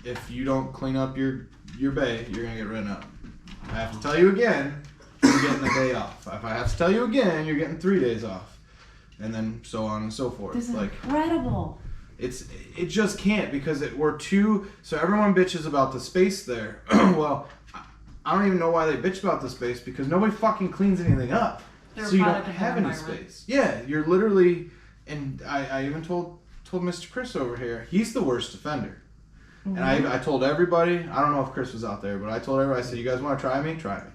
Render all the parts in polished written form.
if you don't clean up your bay, you're gonna get written up. I have to tell you again, you're getting a day off. If I have to tell you again, you're getting 3 days off, and then so on and so forth. This is incredible. It just can't because we're too. So everyone bitches about the space there. Well, I don't even know why they bitch about the space because nobody fucking cleans anything up. So you don't have any space. Yeah, you're literally, and I even told Mr. Chris over here, he's the worst offender. Mm-hmm. And I told everybody, I don't know if Chris was out there, but I told everybody, I said, you guys want to try me? Try me.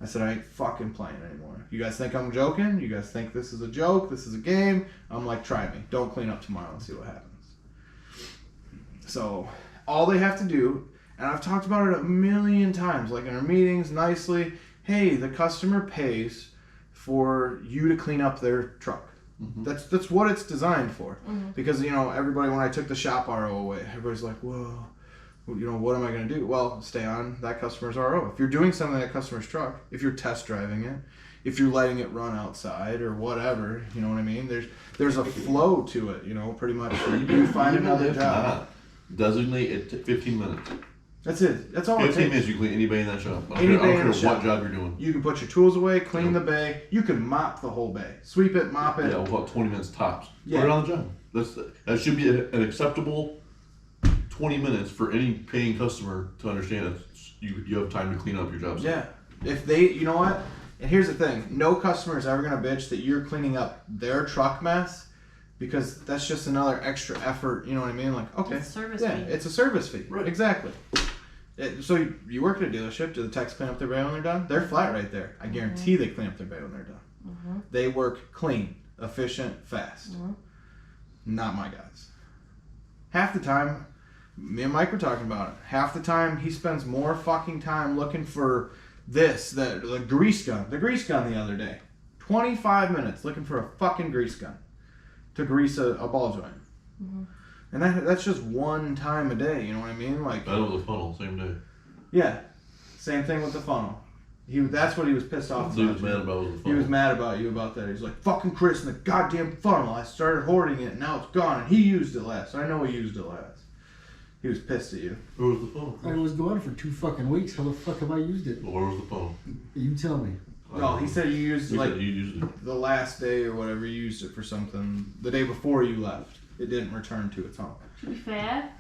I said, I ain't fucking playing anymore. You guys think I'm joking? You guys think this is a joke? This is a game? I'm like, try me. Don't clean up tomorrow and see what happens. So all they have to do, and I've talked about it a million times, like in our meetings, nicely, hey, the customer pays for you to clean up their truck. Mm-hmm. That's what it's designed for. Mm-hmm. Because, everybody, when I took the shop RO away, everybody's like, whoa, what am I going to do? Well, stay on that customer's RO. If you're doing something in that customer's truck, if you're test driving it, if you're letting it run outside or whatever, you know what I mean? There's a flow to it, pretty much. You find another job. Designate it 15 minutes. That's it. That's all it takes. 15 minutes, you clean any bay in that shop. I Any don't bay care in the shop. what job you're doing. You can put your tools away, clean the bay. You can mop the whole bay. Sweep it, mop it. Yeah, about 20 minutes tops. Yeah. Put it on the job. That should be an acceptable 20 minutes for any paying customer to understand that you have time to clean up your job site. Yeah. If they, you know what? And here's the thing. No customer is ever going to bitch that you're cleaning up their truck mess because that's just another extra effort. You know what I mean? Like, okay. It's a service fee. It's a service fee. Right. Exactly. So you work at a dealership. Do the techs clean up their bay when they're done? They're flat right there. I guarantee they clean up their bay when they're done. Mm-hmm. They work clean, efficient, fast. Mm-hmm. Not my guys. Half the time, me and Mike were talking about it. Half the time, he spends more fucking time looking for the grease gun. The grease gun the other day. 25 minutes looking for a fucking grease gun to grease a ball joint. Mm-hmm. And that's just one time a day, you know what I mean? Like That was a funnel, same day. Yeah. Same thing with the funnel. That's what he was pissed off about. He was mad about was the funnel. He was mad about you about that. He's like, fucking Chris and the goddamn funnel. I started hoarding it and now it's gone and he used it last. I know he used it last. He was pissed at you. Where was the funnel? I was gone for 2 fucking weeks. How the fuck have I used it? Well, where was the funnel? You tell me. No, he said you used you used it. the last day or whatever. You used it for something the day before you left. It didn't return to its home. To be fair,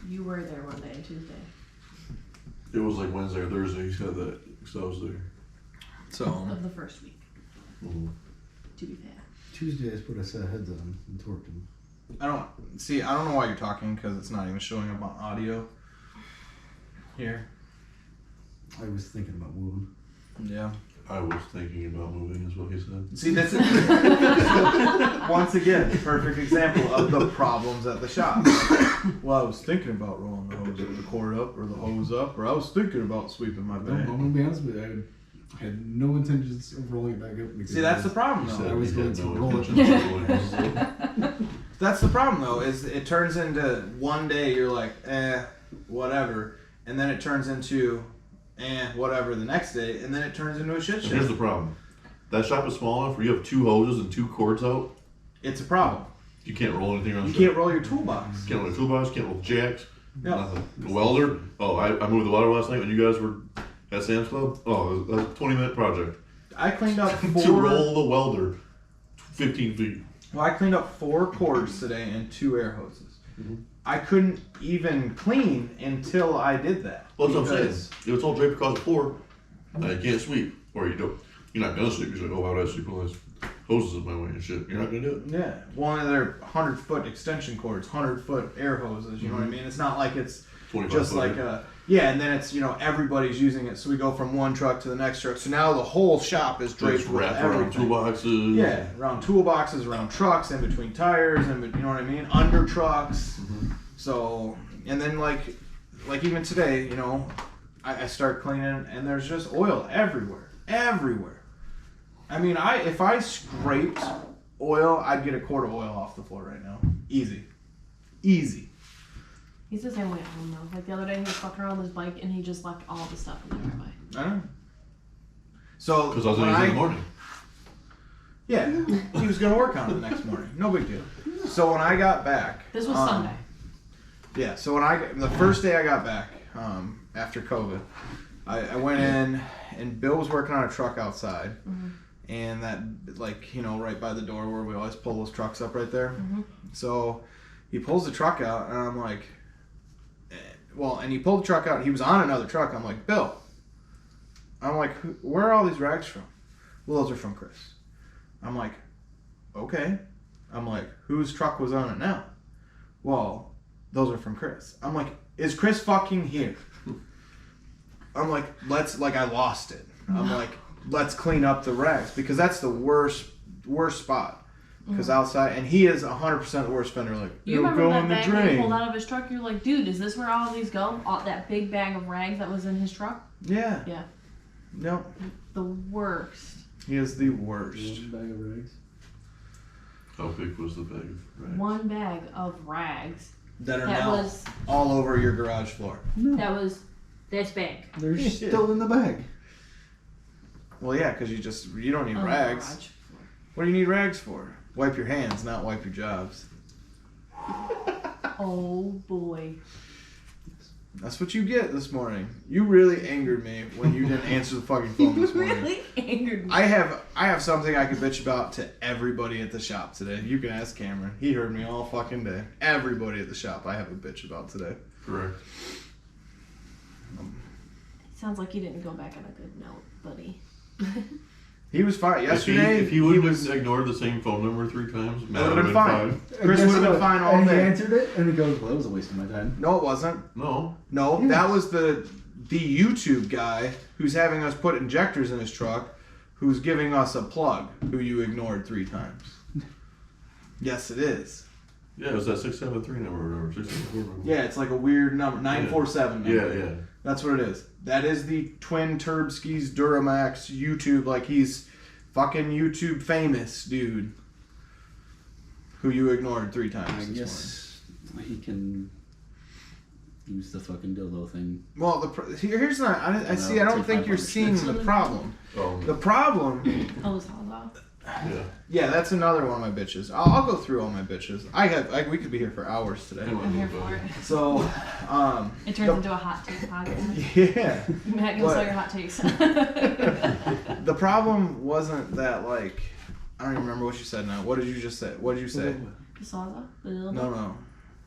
you were there one day, Tuesday. It was like Wednesday or Thursday. He said that because I was there. So of the first week. Mm-hmm. To be fair. Tuesday is put a set of heads on and torqued them. I don't know why you're talking because it's not even showing up on audio here. I was thinking about moving. Yeah. I was thinking about moving, is what he said. See, this is once again perfect example of the problems at the shop. Well, I was thinking about rolling the cord up or the hose up, or I was thinking about sweeping my bay. I'm gonna be honest with you. I had no intentions of rolling it back up. See, that's the problem though. I was going to roll it. That's the problem though, is it turns into one day you're like, whatever, and then it turns into whatever the next day, and then it turns into a shit show. Here's the problem. That shop is small enough where you have 2 hoses and 2 cords out. It's a problem. You can't roll anything around. You can't roll your toolbox. Can't roll your toolbox, can't roll jacks, Yep. nothing. The welder, I moved the welder last night when you guys were at Sam's Club. Oh, that was a 20-minute project. I cleaned up to roll the welder 15 feet. Well, I cleaned up 4 cords today and 2 air hoses. Mm-hmm. I couldn't even clean until I did that. Well, that's what I'm saying. If it's all draped across the floor, you can't sweep. Or you're not going to sweep. You're like, why would I sweep all those hoses in my way and shit? You're not going to do it. Yeah. One of their 100-foot extension cords, 100-foot air hoses, you know what I mean? It's not like it's just like a... Yeah, and then it's, everybody's using it, so we go from one truck to the next truck. So now the whole shop is draped with wrapped around toolboxes. Yeah, around toolboxes, around trucks, in between tires, and you know what I mean? Under trucks. Mm-hmm. So, and then like even today, I start cleaning, and there's just oil everywhere. Everywhere. I mean, if I scraped oil, I'd get a quart of oil off the floor right now. Easy. He's the same way at home though. Like the other day, he was fucking around with his bike and he just left all the stuff in the driveway. I know. So because I was in the morning. Yeah, he was gonna work on it the next morning. No big deal. So when I got back, this was Sunday. Yeah, so the first day I got back after COVID, I went in and Bill was working on a truck outside, and that right by the door where we always pull those trucks up right there. So he pulls the truck out, and I'm like, and he pulled the truck out, and he was on another truck. I'm like, Bill. I'm like, where are all these rags from? Well, those are from Chris. I'm like, okay. I'm like, whose truck was on it now? Well, those are from Chris. I'm like, is Chris fucking here? I'm like, I lost it. I'm like, let's clean up the rags because that's the worst spot. Because outside, and he is 100% the worst fender. Like, you remember go that in the bag drain. he pulled out of his truck? You're like, dude, is this where all these go? That big bag of rags that was in his truck? Yeah. Yeah. No. The worst. He is the worst. One bag of rags. How big was the bag of rags? One bag of rags. That are That now was all over your garage floor. No, that was this big. they're Yeah. still in the bag. Well, yeah, because you don't need On the rags. garage. What do you need rags for? Wipe your hands, not wipe your jobs. Oh boy. That's what you get this morning. You really angered me when you didn't answer the fucking phone this morning. Really angered me. I have something I could bitch about to everybody at the shop today. You can ask Cameron. He heard me all fucking day. Everybody at the shop I have a bitch about today. Correct. Sounds like you didn't go back on a good note, buddy. He was fine. Yesterday, if he would have ignored the same phone number 3 times, Matt would've would been have fine. been Chris would have been fine all and day. he answered it, and he goes, well, that was a waste of my time. No, it wasn't. No. No, Yes. that was the YouTube guy who's having us put injectors in his truck, who's giving us a plug, who you ignored 3 times. Yes, it is. Yeah, it was that 673 number or whatever. 674 number. Yeah, it's like a weird number, 947 number. Yeah. That's what it is. That is the Twin Turbskis Duramax YouTube, like he's fucking YouTube famous dude, who you ignored 3 times I this guess he can use the fucking dildo thing. morning. Well, here's not. I see. I don't think you're seeing the problem. Oh, The problem. Oh, his hall's off. yeah. Yeah, that's another one of my bitches. I'll go through all my bitches. We could be here for hours today. I'm here for it. So, It turns into a hot take podcast. yeah. Matt, give us all your hot takes. The problem wasn't that like I don't even remember what you said now. What did you just say? What did you say? The Saza? The dildo? No.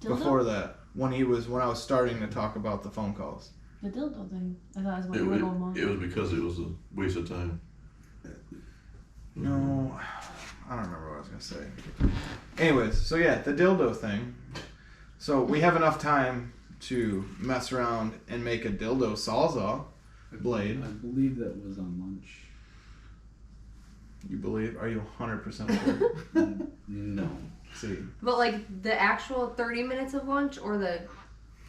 Dildo? Before that, when I was starting to talk about the phone calls. The dildo thing. I thought it was what It, you were it, going on. it was because it was a waste of time. No, I don't remember what I was gonna say. Anyways, so yeah, the dildo thing. So we have enough time to mess around and make a dildo sawzall blade. I believe that was on lunch. You believe? Are you 100% sure? No. See. But like the actual 30 minutes of lunch or the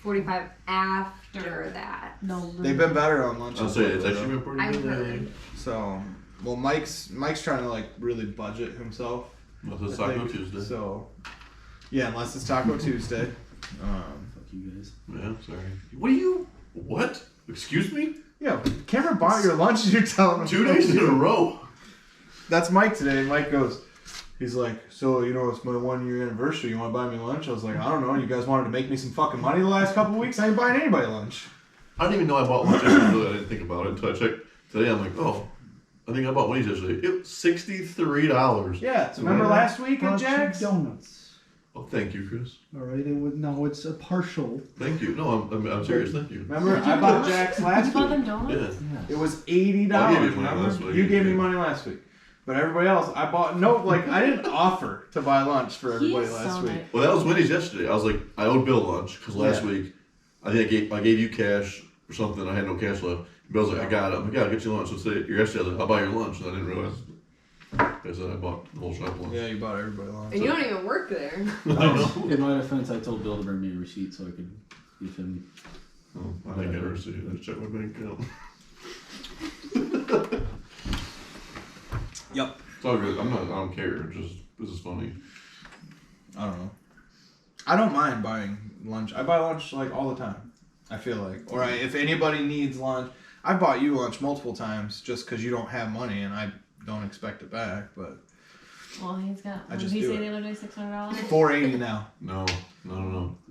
45 after that? No, They've been better on lunch. I'll say it's actually been pretty I've good. heard. So, well, Mike's trying to like really budget himself. Well, it's I Taco think. Tuesday. So, yeah, unless it's Taco Tuesday. Fuck you guys. Yeah, sorry. What? Excuse me? Yeah, Cameron bought your lunch and you're telling him 2 days in a row. That's Mike today. And Mike goes, he's like, so, it's my 1-year anniversary. You want to buy me lunch? I was like, I don't know. You guys wanted to make me some fucking money the last couple of weeks. I ain't buying anybody lunch. I didn't even know I bought lunch yesterday. I didn't think about it until I checked today. I'm like, oh, I think I bought Wendy's yesterday. It was $63. Yeah, so remember last week at Brought you Jack's? donuts. Oh, thank you, Chris. All right, now it's a partial. Thank you. No, I'm serious. Thank you. Remember, Did you I bought donuts? Jack's Did last you buy them week. donuts? Yeah. It was $80. I gave you money remember? last week. You gave me money last week. But everybody else, I bought, I didn't offer to buy lunch for everybody He's last so week. nice. Well, that was Wendy's yesterday. I was like, I owed Bill lunch because last Yeah. week I think I gave you cash or something. I had no cash left. Bill's like, I got it. I'm like, yeah, I'll get you lunch. So today, yesterday, I was like, I'll buy your lunch. And I didn't realize. I said I bought the whole shop lunch. Yeah, you bought everybody lunch. And you don't even work there. I know. In my defense, I told Bill to bring me a receipt so I could give him. Oh, I think I received it. I checked my bank account. Yep. It's all good. I don't care. This is funny. I don't know. I don't mind buying lunch. I buy lunch like all the time. I feel like, or if anybody needs lunch, I bought you lunch multiple times just because you don't have money and I don't expect it back. But Well, he's got. I What just did he do say it. the other day? $600. $480 now. No.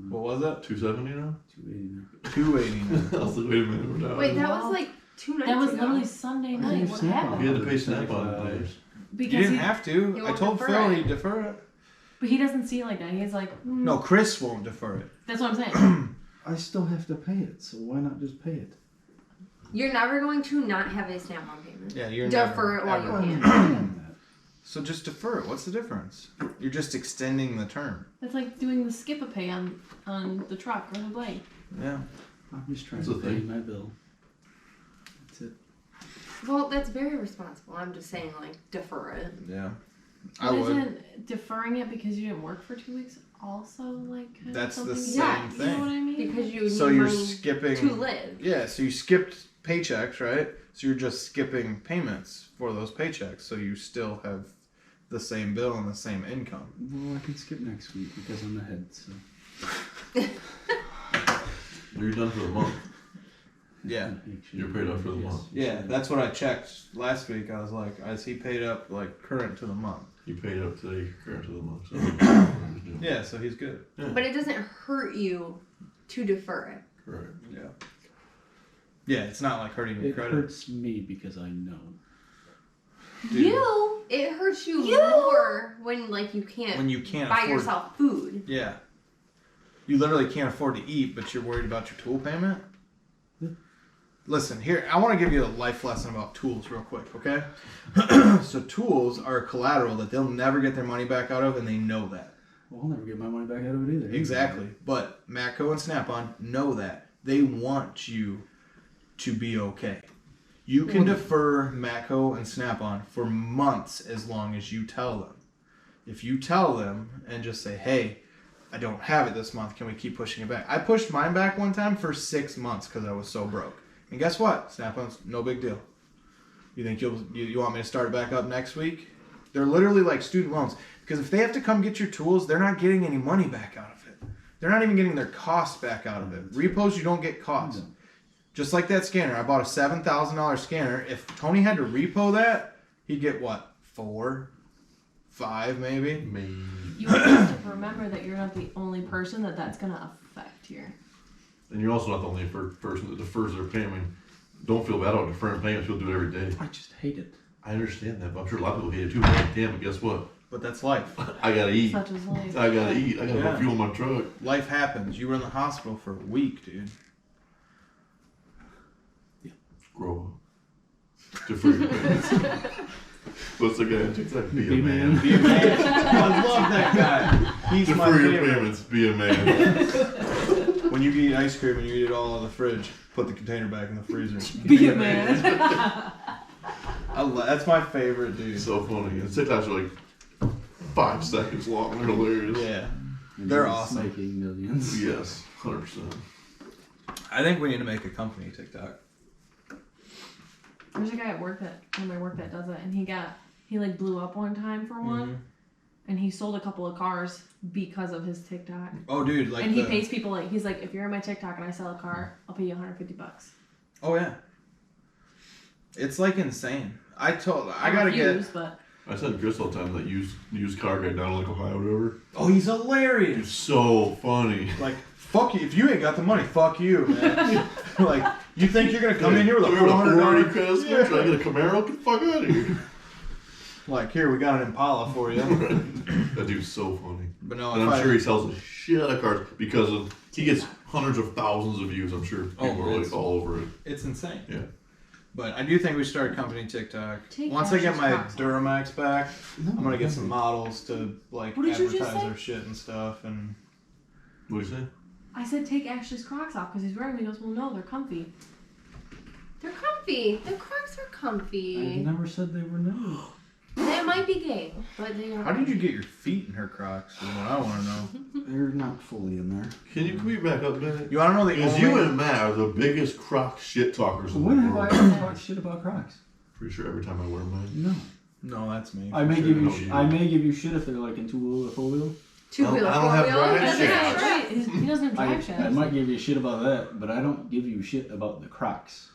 What was it? 270 now? 280 now. $280 now. I was like, wait a minute, we're down. Wait, that was like 2 nights That was ago. literally Sunday night. What happened? He had to pay Snap-on players. You Because didn't have to. He I won't told defer Phil it. he'd defer it. But he doesn't see it like that. He's like, No, Chris won't defer it. that's what I'm saying. I still have to pay it, so why not just pay it? You're never going to not have a Snap-on payment. Yeah, you're Defer never, it while you ever. can. So just defer it. What's the difference? You're just extending the term. It's like doing the skip a pay on the truck or the blade. Yeah. I'm just trying That's to the pay thing. my bill. That's it. Well, that's very responsible. I'm just saying, like, defer it. Yeah. I But would. isn't deferring it because you didn't work for 2 weeks also like kind That's of the something? same Yeah, You thing. know what I mean? Because you So need you're money skipping. to live. Yeah, so you skipped paychecks, right? So you're just skipping payments for those paychecks. So you still have the same bill and the same income. Well, I can skip next week because I'm ahead, so. You're done for the month. Yeah. You're paid up for the month. Yeah, that's what I checked last week. I was like, is he paid up like current to the month? You paid up today, current to the month. So Yeah, so he's good. But it doesn't hurt you to defer it. Correct. Yeah. Yeah, it's not like hurting your It credit. hurts me because I know. Dude, It hurts you more when, like, you can't when you can't buy afford. yourself food. Yeah. You literally can't afford to eat, but you're worried about your tool payment. Listen, here, I want to give you a life lesson about tools real quick, okay? So tools are collateral that they'll never get their money back out of, and they know that. Well, I'll never get my money back out of it either. Exactly. But Matco and Snap-on know that. They want you to be okay. You can defer Matco and Snap-on for months as long as you tell them. If you tell them and just say, hey, I don't have it this month, can we keep pushing it back? I pushed mine back one time for 6 months because I was so broke. And guess what? Snap-on's no big deal. You think you want me to start it back up next week? They're literally like student loans. Because if they have to come get your tools, they're not getting any money back out of it. They're not even getting their costs back out of it. Repos, you don't get costs. Just like that scanner. I bought a $7,000 scanner. If Tony had to repo that, he'd get what? 4? 5 maybe? Maybe. You have to remember that you're not the only person that's going to affect here. And you're also not the only person that defers their payment. Don't feel bad about deferring payments. You'll do it every day. I just hate it. I understand that, but I'm sure a lot of people hate it too. But damn it, guess what? But that's life. I gotta eat. Such as life. I gotta eat. I gotta Yeah. put fuel in my truck. Life happens. You were in the hospital for a week, dude. Grow up. Defer your payments. What's the guy on TikTok? Be a Be a man. man. Be a man. I love that guy. He's my Defer your favorite. payments. Be a man. When you eat ice cream and you eat it all in the fridge, put the container back in the freezer. Be a man. That's my favorite, dude. So funny. And TikToks are like 5 seconds long. They're hilarious. Yeah. And They're he's awesome. Making millions. Yes, 100%. I think we need to make a company TikTok. There's a guy at work when I work that does it, and he like blew up one time for one, and he sold a couple of cars because of his TikTok. Oh, dude, like And he pays people he's like, if you're in my TikTok and I sell a car, I'll pay you $150. Oh yeah. It's like insane. I gotta refuse, get. But I said Chris all the time that used car guy down in like Ohio or whatever. Oh, he's He's hilarious. so funny. Like, fuck you. If you ain't got the money, fuck you, man. Like, you think you're gonna come in here with a You're $400? Chris. Yeah. Try to get a Camaro? Get the fuck out of here. Like, here we got an Impala for you. That dude's so funny. But no, And if I'm sure he sells a shit out of cars because he gets hundreds of thousands of views. I'm sure people are like it's- all over it. it's insane. Yeah. But I do think we start a company TikTok. Take Once I get Ash's my Crocs off. Duramax back, No, I'm gonna get some models to like What did you just advertise say? their shit and stuff. And What do you say? I said take Ashley's Crocs off because he's wearing them. He goes, well, no, they're comfy. They're comfy. The Crocs are I comfy. never said they were new. They might be gay, but they are. how did you get your feet in her Crocs? Is what I want to know. They're not fully in there. Can you back up a minute? You want to know the Because only? you and Matt are the biggest Croc shit talkers in When the have I world. ever talked shit about Crocs? Pretty sure every time I wear mine. No. No, that's me. I may for give sure. you. No, you I don't. may give you shit if they're like in 2-wheel or 4-wheel. Two-wheel, I don't have four-wheel. drive He doesn't have shafts. drive- he doesn't have drive I shafts. might give you shit about that, but I don't give you shit about the Crocs.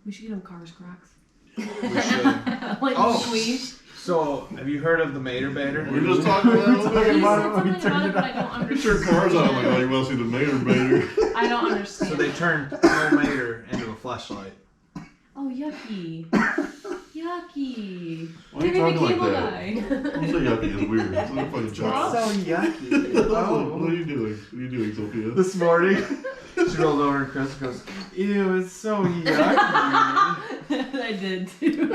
We should get him Cars Crocs. We should. Like Oh. squeeze. So, have you heard of the Mater Baiter? We just talked about that. You a little said bit. something about it, but I don't Put your understand. cars on. I'm like, oh, you want to see the mayor baiter? I don't understand. So they turned no Mater into a fleshlight. Oh, yucky. Yucky. Why are you They're gonna talking like cable that? guy. Don't say yucky. It's weird. It's like a fucking child. So yucky. What are you doing? What are you doing, Sophia? This morning, she rolled over and Chris goes, "Ew, it's so yucky." I did too.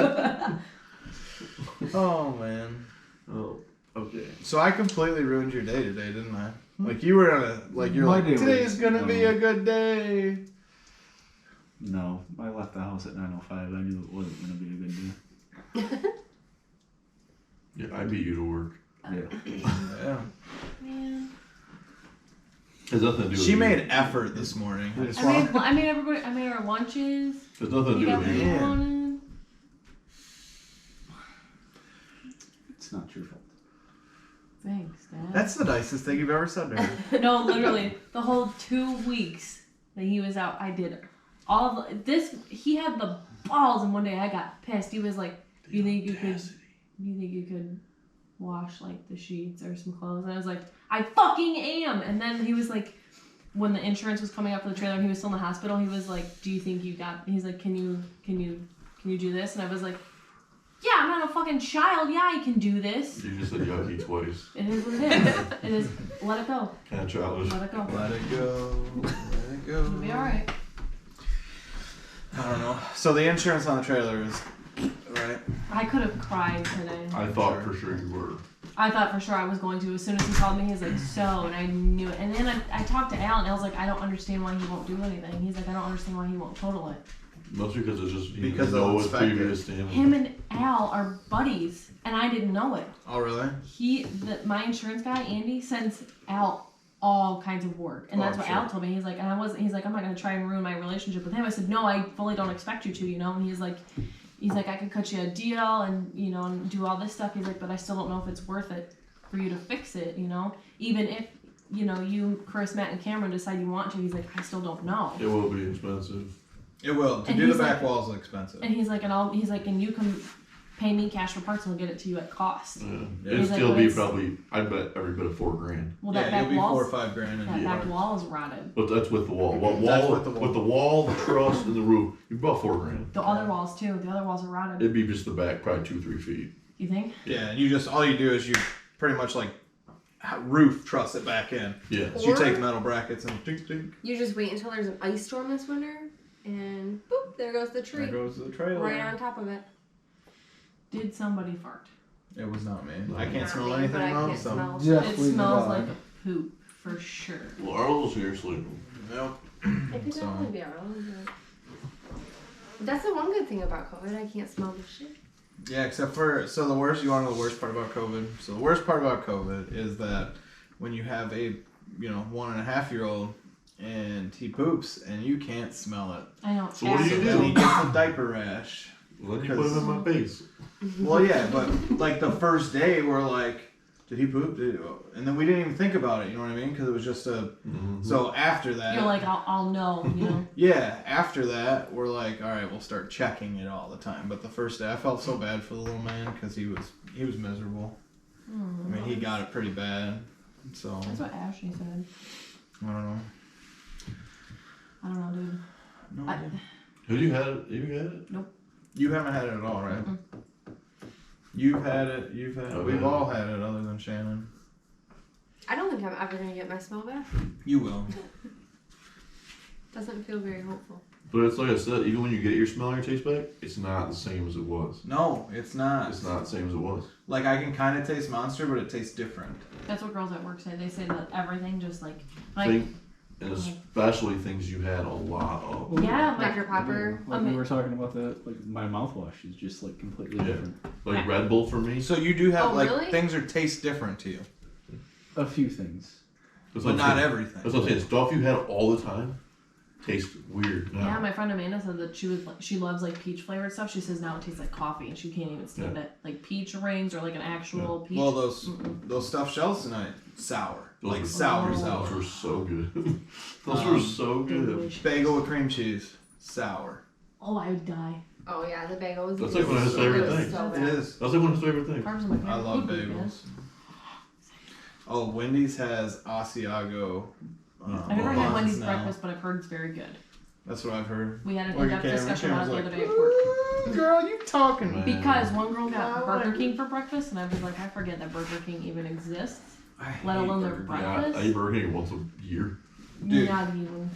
Oh man. Oh, okay. So I completely ruined your day today, didn't I? Like you were on a you're My like, day was- today's gonna be a good day. No, I left the house at 9:05. I knew it wasn't gonna be a good day. Yeah, I beat you to work. Yeah. Man. Has nothing to do with She you. made effort this morning. I just I made our lunches. Has nothing to You do got with what you. you Yeah. wanted. It's not your fault. Thanks, Dad. That's the nicest thing you've ever said to her. No, literally, the whole 2 weeks that he was out, I did all of this. He had the balls, and one day I got pissed. He was like, "Do you think you could wash like the sheets or some clothes?" And I was like, "I fucking am." And then he was like, when the insurance was coming up for the trailer, and he was still in the hospital, he was like, "Do you think you got?" He's like, "Can you do this?" And I was like, "Yeah, I'm not a fucking child. Yeah, I can do this." You just said yucky twice. It is what it is. It is. Let it go. Kind of childish. Let it go. Let it go. Let it go. It'll be all right. I don't know. So the insurance on the trailer is right. I could have cried today. I thought for sure you were. I thought for sure I was going to. As soon as he called me, he was like, "So," and I knew it. And then I talked to Al, and Al's like, "I don't understand why he won't do anything." He's like, "I don't understand why he won't total it." Mostly because it's just Because know of his inspector. previous damage. Him and Al are buddies, and I didn't know it. Oh really? My insurance guy, Andy, sends Al all kinds of work, and Oh, that's I'm what sure. Al told me. He's like, He's like, "I'm not gonna try and ruin my relationship with him." I said, "No, I fully don't expect you to, you know." And he's like, "I could cut you a deal, and and do all this stuff." He's like, "But I still don't know if it's worth it for you to fix it, even if." You, Chris, Matt, and Cameron decide you want to. He's like, "I still don't know." It will be expensive. It will. To And do the he's back like- walls is expensive. And he's like, and you can pay me cash for parts, and we'll get it to you at cost. Yeah. Yeah. It'd He's like, still but be it's- probably, I bet every bit of $4,000. Well, Yeah, that it'll back be $4 wall, or $5,000. that Yeah. back wall is rotted. But that's with the wall. What That's wall? with the wall. With the wall, the truss, and the roof. You about $4,000. The other walls too. The other walls are rotted. It'd be just the back, probably 2-3 feet. You think? Yeah, and all you do is you pretty much like roof truss it back in. Yeah. So you Or- take metal brackets and dink dink. You just wait until there's an ice storm this winter, and boop, there goes the tree. There goes the trailer. Right on top of it. Did somebody fart? It was not me. No. I can't Not smell me, anything but I though. can't So smell. Jeff, It leave the smells dog. like a poop for sure. Well, Arlo's here sleeping. nope. It could So- definitely be our own. But that's the one good thing about COVID. I can't smell the shit. Yeah, except for the worst. You want to know the worst part about COVID? So the worst part about COVID is that when you have a 1.5-year-old and he poops and you can't smell it, I know. So what do you then do? he gets a diaper rash. Well, then you put him in my face. Well, yeah, but like the first day we're like, did he poop? And then we didn't even think about it. You know what I mean? Because it was just a. Mm-hmm. So after that, You're like, I'll know. yeah, after that we're like, all right, we'll start checking it all the time. But the first day, I felt so bad for the little man because he was miserable. I mean, he got it pretty bad. So That's what Ashley said. I don't know. I don't know, dude. No idea. Have you had it? Have you had it? You haven't had it at all, right? You've had it. You've had it. I've We've had all had it, other than Shannon. I don't think I'm ever gonna get my smell back. You will. Doesn't feel very hopeful. But it's like I said, even when you get your smell and your taste back, it's not the same as it was. No, it's not. It's not the same as it was. Like I can kind of taste Monster, but it tastes different. That's what girls at work say. They say that everything just like And especially things you had a lot of. yeah, like Dr. Popper. Like I mean- we were talking about that, like my mouthwash is just like completely Yeah. different. Like Red Bull for me. So you do have Oh, like really? things are taste different to you, A few things. That's but what I'm not saying. everything. That's what I'm saying. Stuff you had all the time tastes weird now. yeah, my friend Amanda said that she loves like peach flavored stuff. She says now it tastes like coffee and she can't even stand it. Like peach rings or like an actual peach. Well, those stuffed shells tonight, sour, Those like were- sour, Oh. sour. Those were so good. Those were so good. English. Bagel with cream cheese, sour. Oh, I would die. Oh yeah, the bagels. That's like one of his favorite things. So It bad. is. That's like one of his favorite things. Carbs are my favorite I love food, man. bagels. Oh, Wendy's has Asiago. I've never had buns Wendy's now. breakfast, but I've heard it's very good. That's what I've heard. We had an Well, in-depth your discussion about it the camera's other day at work. "Ooh, girl, you talking? Man. Because one girl got No, Burger I- King for breakfast, and I was like, I forget that Burger King even exists, I let hate alone their Burger King. breakfast. Yeah, I eat Burger King once a year. Dude. Not even.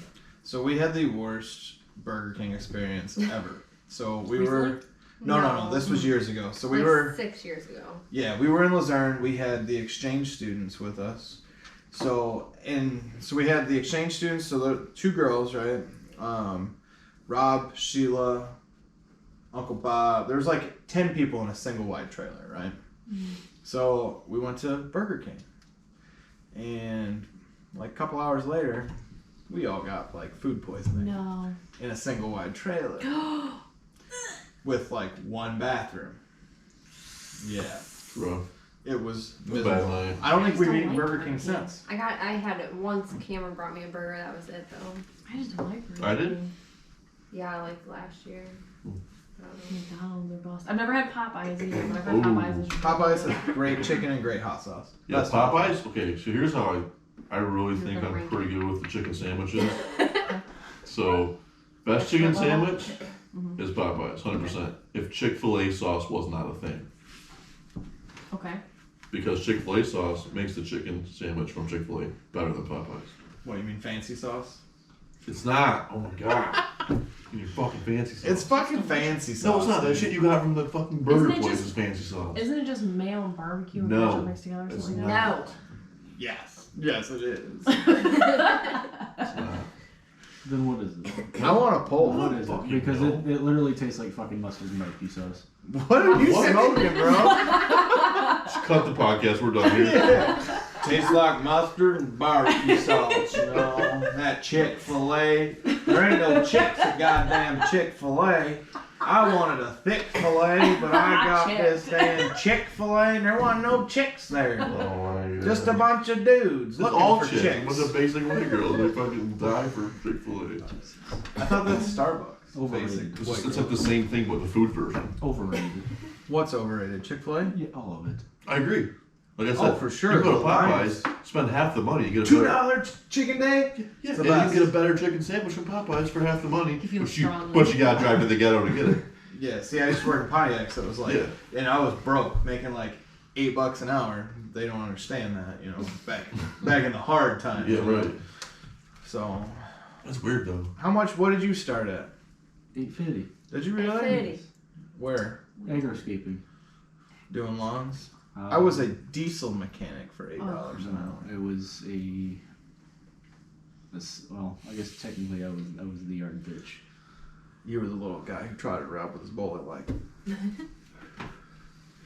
So we had the worst Burger King experience ever. So we Recently? were. No. This was years ago. So we Like were. 6 years ago. Yeah, we were in Luzerne. We had the exchange students with us. So we had the exchange students. So the two girls, right? Rob, Sheila, Uncle Bob. There was like 10 people in a single wide trailer, right? So we went to Burger King, and like a couple hours later, we all got like food poisoning No. in a single wide trailer with like one bathroom. Yeah, Rough. it was Bad miserable. night. I don't think I we've just eaten don't Burger like King Burger King. since. I had it once. Cameron brought me a burger. That was it though. I just don't like Burger I did? King. Yeah, like last year. I don't know. McDonald's, they're boss. I've never had Popeyes either, but I've heard Ooh. Popeyes is Popeyes has great chicken and great hot sauce. Yeah, That's what I Popeyes. Okay, so here's how I really You're think gonna I'm rank pretty good with the chicken sandwiches. So, best chicken Extra level. sandwich is Popeyes, 100%. If Chick-fil-A sauce was not a thing, Okay. because Chick-fil-A sauce makes the chicken sandwich from Chick-fil-A better than Popeyes. What, you mean fancy sauce? It's not. Oh my god. You fucking fancy sauce. It's fucking fancy sauce. No, it's not. That shit you got from the fucking burger Isn't it place just- is fancy sauce. Isn't it just mayo and barbecue and No, ketchup mixed together or it's something like No. Yes. Yes, it is. that? It's not. Then what is it? I want a poll. What is it? Fucking Because hell. it literally tastes like fucking mustard and barbecue sauce. What are you What? smoking, bro? Just cut the podcast. We're done here. Yeah. Tastes like mustard and barbecue sauce, you know. That Chick-fil-A. There ain't no chicks at goddamn Chick-fil-A. I wanted a thick fillet, but I got this damn Chick-fil-A and there wasn't no chicks there. Oh my god. Just a bunch of dudes It's looking all for chicks. chicks. What's a basic white girl? They fucking die for Chick-fil-A. I thought that's Starbucks. Overrated. Basic. It's like the same thing but the food version. Overrated. What's overrated? Chick-fil-A? Yeah, all of it. I agree. Like I said, Oh, for sure. You go to The lines. Popeyes, spend half the money, you get a better. $2 chicken day? Yeah, It's the and you best. get a better chicken sandwich from Popeyes for half the money. You feel But strongly. you gotta drive to the ghetto to get it. Yeah, see, I used to work in Pontiac, so it was like, Yeah. and I was broke, making like $8 an hour. They don't understand that, you know, back in the hard times. Yeah, right. So, That's weird though. what did you start at? $8.50. Did you really? $8.50. Where? Agriscaping. Doing lawns? I was a diesel mechanic for $8 an hour. It was well, I guess technically I was the yard bitch. You were the little guy who trotted around with his bullet like.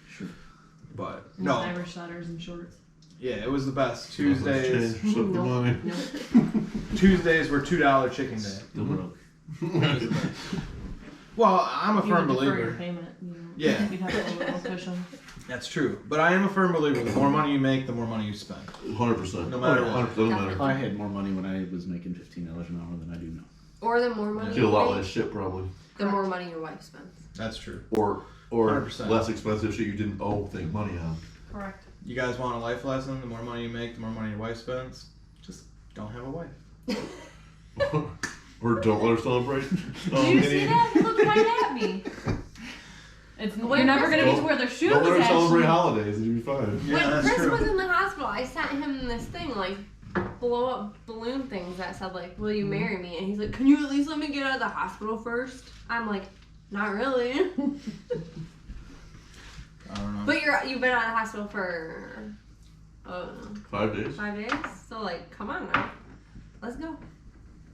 Sure. But And no, Irish setters and shorts. yeah, it was the best. Tuesdays. Change, slip the Nope. money. Nope. Tuesdays were $2 chicken day. Still broke. Well, I'm a You firm would defer your believer. payment, you know. Yeah. You'd have a little bit of cushion. That's true, but I am a firm believer. The more money you make, the more money you spend. 100%. No matter what. 100% doesn't matter. I had more money when I was making $15 an hour than I do now. Or the more money Get a you lot make, less shit probably. the more money your wife spends. That's true. Or 100%. less expensive shit you didn't money on. Correct. You guys want a life lesson? The more money you make, the more money your wife spends. Just don't have a wife. Or don't let her celebrate. Did you see that? He looked right at me. You're never gonna get to wear their shoes. Don't let her celebrate Ashley. holidays and you'll be fine. Yeah, when that's Chris true. was in the hospital, I sent him this thing, like, blow up balloon things that said, like, will you marry me? And he's like, can you at least let me get out of the hospital first? I'm like, not really. I don't know. But you've been out of the hospital for, 5 days. 5 days? So, like, come on now. Let's go.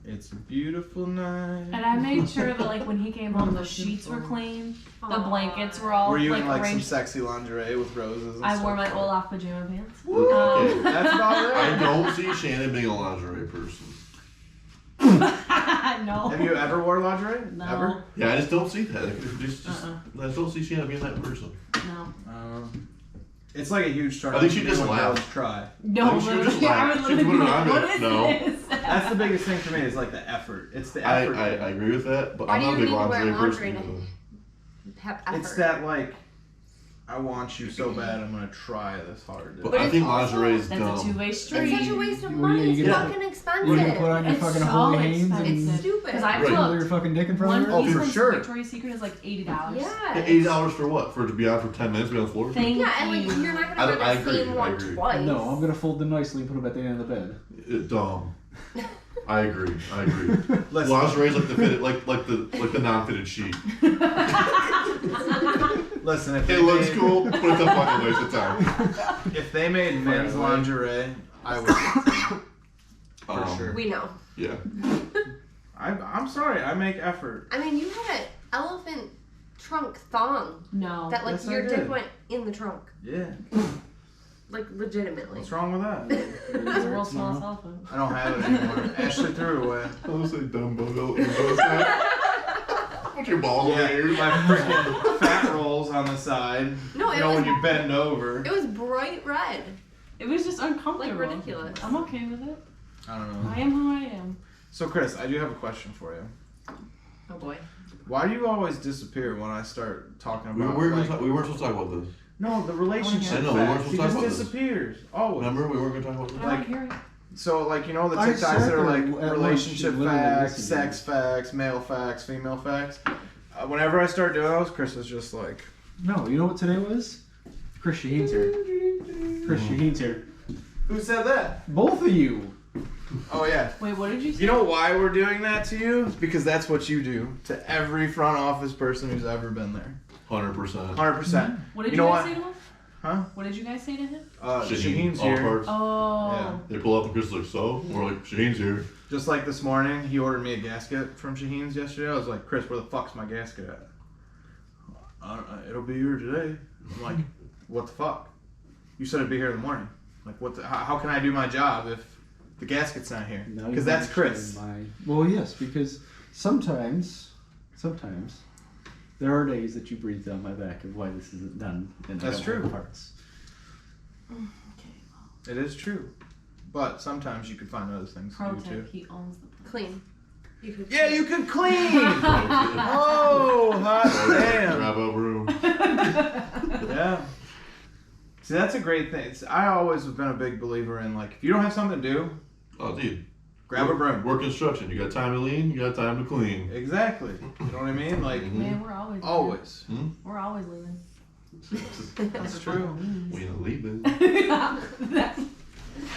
It's a beautiful night. And I made sure that like when he came home, the sheets were clean, the Aw. blankets were all Were you like in like some arranged. sexy lingerie with roses and I stuff? wore my Olaf pajama pants. Okay. That's about I it. don't see Shannon being a lingerie person. No. Have you ever wore lingerie? No. Ever? Yeah, I just don't see that. I just don't see Shannon being that person. No. It's like a huge turn. I think she just laughed. Try. No, Like, she would just literally, I laugh. would She'd literally put be it like, on what there. is No. this? That's the biggest thing for me is like the effort. It's the I effort. agree with that, but Why I'm do not a you big need to wear lingerie lingerie person. have effort. It's that like, I want you so bad, I'm gonna try this hard. But But I it's think also- lingerie is That's a dumb. two-way street. It's such a waste of Well, money. yeah, you It's get- fucking You're expensive. gonna put on your It's fucking so holy hands expensive. It's stupid. Because I've Right. and looked. your fucking dick in front One of Oh, piece for from sure. Victoria's Secret is like $80. Yeah. $80 for what? For it to be on for 10 minutes, be on the floor? Thank Yeah, and like you. you're not I gonna wear the agree, same I one agree. twice. No, I'm gonna fold them nicely and put them at the end of the bed. Dumb. I agree. Listen, Lingerie is like the fitted, like the non-fitted sheet. listen, if It they looks made, cool, but it's a fucking waste of time. if they made men's lingerie, I would. For sure. We know. Yeah. I'm sorry, I make effort. I mean, you had an elephant trunk thong No. that like Yes, I your dick did. went in the trunk, Yeah. like legitimately. What's wrong with that? It's a real small cell phone. I don't have it anymore. Ashley threw it away. I was like Dumbo. Put your balls Yeah, in my freaking fat rolls on the side. No, it You know was when you bend over. it was bright red, It was just uncomfortable. like ridiculous. I'm okay with it. I don't know. I am who I am. So Chris, I do have a question for you. Oh boy. Why do you always disappear when I start talking We about? weren't like, we weren't supposed to talk about this. no, the relationship I know, we weren't facts. supposed He to talk just about this. disappears. Always. Remember, we weren't gonna talk about I this. don't Like- hear it. So like you know the I TikToks sat that are there like at lunch relationship and literally facts, listened. sex facts, male facts, female facts. Whenever I start doing those, Chris is just like, No, you know what today was? Chris Shaheen's here. Chris Shaheen's here. who said that? Both of you. Oh yeah. Wait, what did you say? You know why we're doing that to you? Because that's what you do to every front office person who's ever been there. 100%. 100%. What did You you, know guys what? say to him? Huh? What did you guys say to him? Shaheen's all here. parts. Oh. Yeah. They pull up and Chris is like, so? We're like, Shaheen's here. Just like this morning, he ordered me a gasket from Shaheen's yesterday. I was like, Chris, where the fuck's my gasket at? It'll be here today. I'm like, what the fuck? You said it'd be here in the morning. Like, what? How can I do my job if the gasket's not here? Now Because you that's Chris. understand Well, yes, because sometimes there are days that you breathe down my back of why this isn't done. And That's I don't have true. Parts. It is true. But sometimes you could find other things Pro to do tip, too. he owns the place. Clean. You could Yeah, you could clean! Oh, Oh, hot damn! Grab up room. Yeah. See, that's a great thing. I always have been a big believer in, like, if you don't have something to do, Oh, dude. grab a broom. Work construction. You got time to lean, you got time to clean. Exactly. You know what I mean? Like, Man, we're always always. We're always leaving. That's true. We ain't leaving.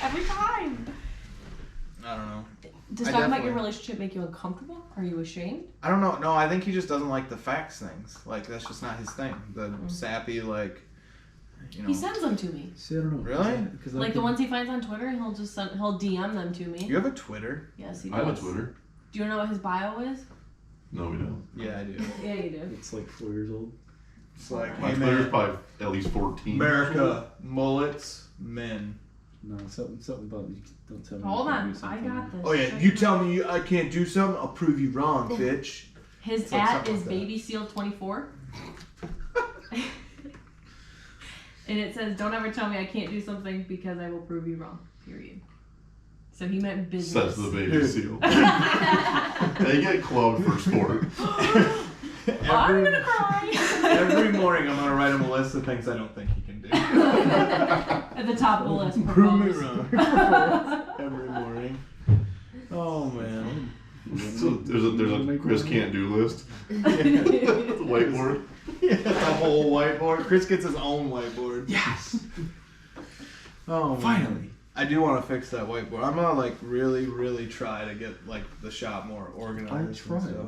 Every time. I don't know. Does I talking about definitely- your relationship make you uncomfortable? Are you ashamed? I don't know. No, I think he just doesn't like the facts things. Like, that's just not his thing. The sappy, like, you know. He sends them to me. See, I don't know. Really? Because Like the ones he finds on Twitter, he'll just he'll DM them to me. You have a Twitter? Yes, he I does. have a Twitter. Do you know what his bio is? No, we don't. Yeah, I do. Yeah, you do. It's like 4 years old. It's like, My hey, Twitter's man, probably at least 14. America, mullets, men. No, something about you don't tell me. Hold you can't on, do I something. got this. Oh, yeah. You tell me I can't do something, I'll prove you wrong, bitch. His It's like at something is like that. baby seal 24. And it says, "Don't ever tell me I can't do something because I will prove you wrong." Period. So he meant business. Sets the baby seal. They get clubbed for sport. I'm gonna cry. Every morning I'm gonna write him a list of things I don't think he can do. At the top of the list. Prove me propose. wrong. Every morning. Oh man. So there's a Chris can't do list. The whiteboard. Yeah, the whole whiteboard. Chris gets his own whiteboard. Yes! Oh man. Finally. I do want to fix that whiteboard. I'm gonna like really try to get like the shop more organized. I and tried. stuff.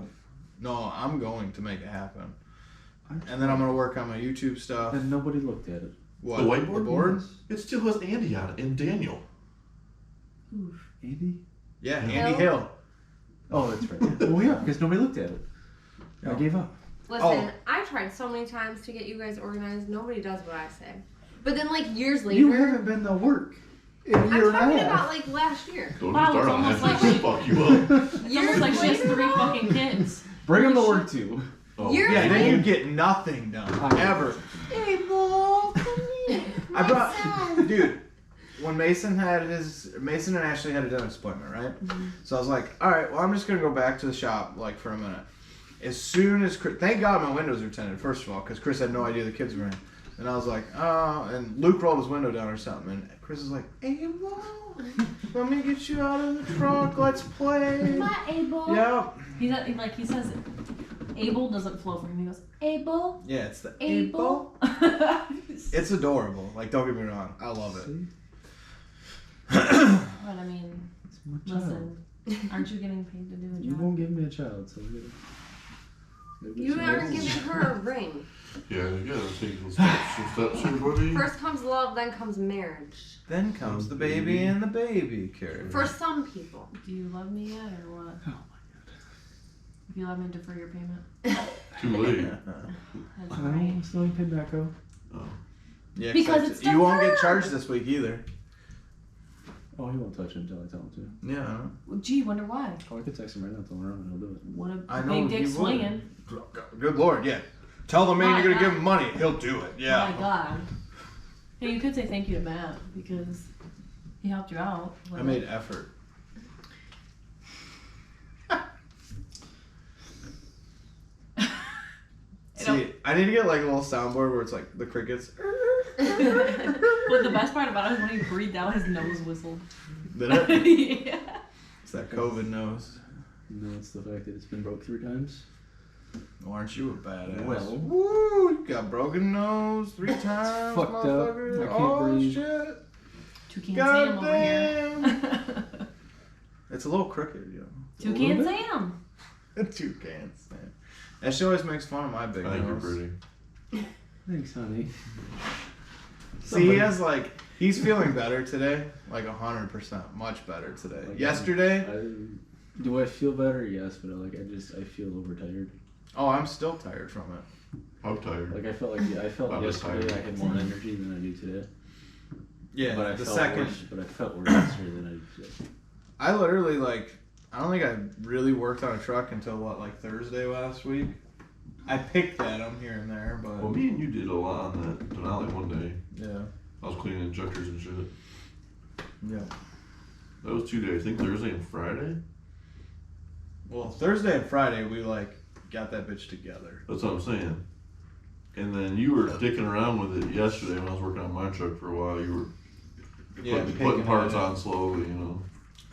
No, I'm going to make it happen. And then I'm gonna work on my YouTube stuff. And nobody looked at it. What? The whiteboard? The board? It still has Andy on it and Daniel. Andy? Yeah, Hill? Andy Hill. Oh, that's right. Well, yeah, because nobody looked at it. I No. gave up. Listen, Oh. I tried so many times to get you guys organized. Nobody does what I say. But then, like years later, You haven't been to work in a I'm year and a talking half. about like last year. Don't Wow, you start it's on almost that. like She'll she- fuck you up. It's Years almost like she has later, 3 though. fucking kids. Bring them to work too. Oh. Years Yeah, then later. you get nothing done. I know. Ever. Hey, Bo, come here. I brought, dude, when Mason and Ashley had a dentist appointment, right? So I was like, all right, well, I'm just gonna go back to the shop like for a minute. As soon as Chris, thank God my windows were tinted, first of all, because Chris had no idea the kids were in. And I was like, oh, and Luke rolled his window down or something, and Chris is like, Abel, let me get you out of the trunk, let's play. My Abel. Yep. He says, Abel doesn't flow for him. He goes, Abel. Yeah, it's the Abel. It's adorable. Like, don't get me wrong, I love it. See? But I mean, It's my child. listen, aren't you getting paid to do a You job? won't give me a child, so we gotta You aren't giving her a ring. Yeah, you gotta take some steps, everybody. First comes love, then comes marriage. Then comes the baby and the baby carriage. For some people. Do you love me yet, or what? Oh my If you love me, defer your payment. Too late. That's god. right. No, still ain't paid back out. Yeah, Because it's you won't get deferred. charged this week either. Oh, he won't touch it until I tell him to. Yeah, I know. Well, gee, wonder why. Oh, I could text him right now, tell him around, and he'll do it. What a I know big dick you would. swinging. Good Lord, yeah. Tell the man My you're gonna God. give him money, he'll do it. Yeah. Oh my God. Hey, you could say thank you to Matt because he helped you out. I made effort. See, I need to get like a little soundboard where it's like the crickets. But the best part about it is when he breathed out, his nose whistled. Did it? Yeah. It's that COVID nose. No, it's the fact that it's been broke 3 times. Well, aren't you a badass? Well. Woo! You got broken nose 3 times, fucked up. motherfucker. I can't Oh breathe. shit! Toucan God Sam over here. It's a little crooked, yo. Toucan Sam. Toucans, man. And she always makes fun of my big I think you're nose. pretty. Thanks, honey. See, he has like he's feeling better today, like 100%, much better today. Like, Yesterday, Do I feel better? Yes, but I feel overtired. oh, I'm still tired from it. I'm tired. Like I felt I'm just yesterday tired. I had more energy than I do today. Yeah, but I the felt second worse. But I felt worse yesterday than I do today. I literally I don't think I really worked on a truck until Thursday last week. I picked at them here and there, but Well, me and you did a lot on that Denali one day. yeah, I was cleaning injectors and shit. yeah. That was 2 days. I think Thursday and Friday. Well, Thursday and Friday we got that bitch together. That's what I'm saying. And then you were dicking around with it yesterday when I was working on my truck for a while. You were Yeah, putting picking parts at it. on slowly, you know.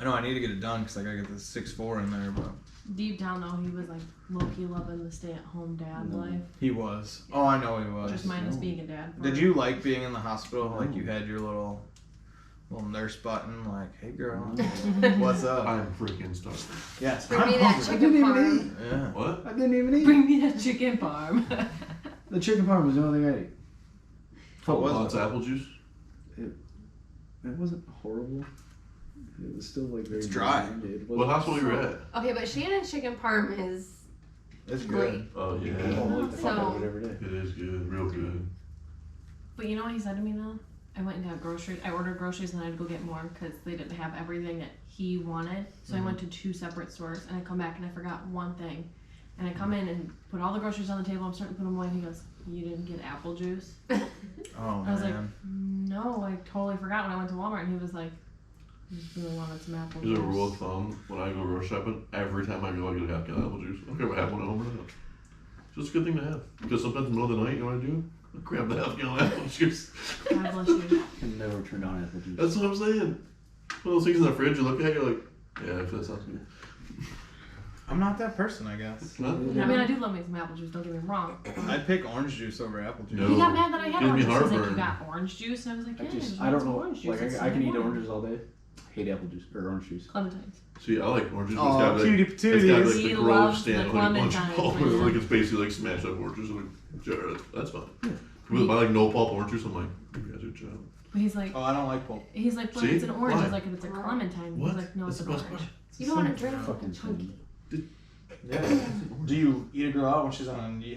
I know I need to get it done because I gotta get the 6.4 in there, but Deep down though, he was low-key loving the stay-at-home dad life. he was. Oh, I know he was. Just minus being a dad. Did you like being in the hospital? Like you had your little nurse button, like, hey girl, what's up? I'm freaking starving. Yes, Bring I'm me that hungry. chicken parm. Yeah. What? I didn't even eat. Bring me that chicken parm. The chicken parm was the only thing I ate. What was Lots it? of apple juice? It wasn't horrible. It was still very It's dry. bland. It What wasn't- hospital you were at? Okay, but Shannon's chicken parm is It's great. good. Oh, I yeah. like the fuck out of So- it every day. It is good. Real good. But you know what he said to me though? I went and got groceries. I ordered groceries and I had to go get more because they didn't have everything that he wanted. So I went to 2 separate stores and I come back and I forgot one thing. And I come in and put all the groceries on the table. I'm starting to put them away and he goes, "You didn't get apple juice?" Oh I was like, man. "No, I totally forgot." When I went to Walmart and he was like, "I just really wanted some apple There's juice." a rule of thumb when I go grocery shopping, every time I go, I get a half gallon apple juice. I don't care if I have one at home or not. It's just a good thing to have. Because sometimes in the middle of the night, you know what I do? I grab the half gallon apple juice. God bless you. Can never turn down apple juice. That's what I'm saying. One of those things in the fridge, you look at, you're like, yeah, that sounds good. I'm not that person, I guess. Not, I mean, I do love me some apple juice. Don't get me wrong. I'd pick orange juice over apple juice. No. He got mad that I had Gives me orange juice. He's like, heartburn. "You got orange juice?" And I was like, "Yeah, I don't know. orange juice. Like It's I can eat orange. oranges all day. Hate apple juice or orange juice. Clementines. see, I like oranges, but Oh, it's got like, cutie it's got patooties. like He the grove loves stand the with like a bunch of clementines, pulp. man. Like it's basically like smashed up oranges. I'm like, sure, that's fine. Yeah. Can we buy like no pulp orange juice? I'm like, you guys are chill. But he's like, Oh, I don't like pulp. but See? it's an orange. I Why? was like, if it's a clementine. What? He's like, no, That's it's the an best orange. part. You don't want to drink Fucking a chunky. Yeah. Do you eat a girl out when she's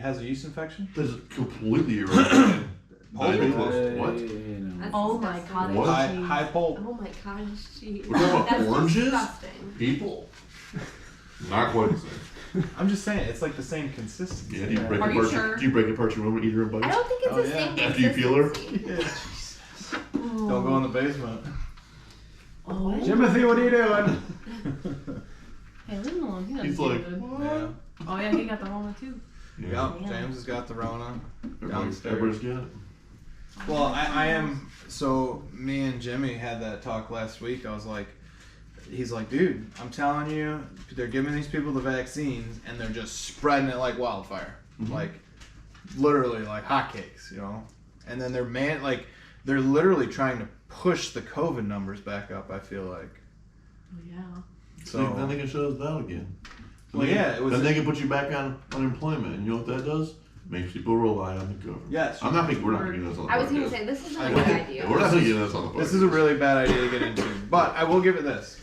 has a yeast infection? That's completely irrelevant. Not even close. What? No. That's Oh my disgusting. god, What? High, cheese. high pulp. Oh my gosh, jeez. We're talking about That's oranges? disgusting. People. Not quite the same. I'm just saying, it's like the same consistency. Yeah, do you break Are you apart? sure? Do you break apart your woman, eat her in bites? I don't think it's Oh, the yeah. same After you peel her? consistency. Yeah. Don't go in the basement. Oh. Timothy, what are you doing? Hey, leave him alone. He doesn't He's feel like, good. what? Yeah. Oh yeah, he got the Rona too. Yep, James has got the Rona downstairs. Everybody's got it. Well, I am. So me and Jimmy had that talk last week. I was like, he's like, dude, I'm telling you, they're giving these people the vaccines and they're just spreading it like wildfire, like literally like hotcakes, you know. And then they're literally trying to push the COVID numbers back up. I feel like. Yeah. So then they can shut us down again. Well, yeah, it was. Then they can put you back on unemployment, and you know what that does? Makes people rely on the government. Yes. We're not getting this on the podcast. I was gonna say this is not a good idea. We're not getting this on the podcast. This is a really bad idea to get into, but I will give it this.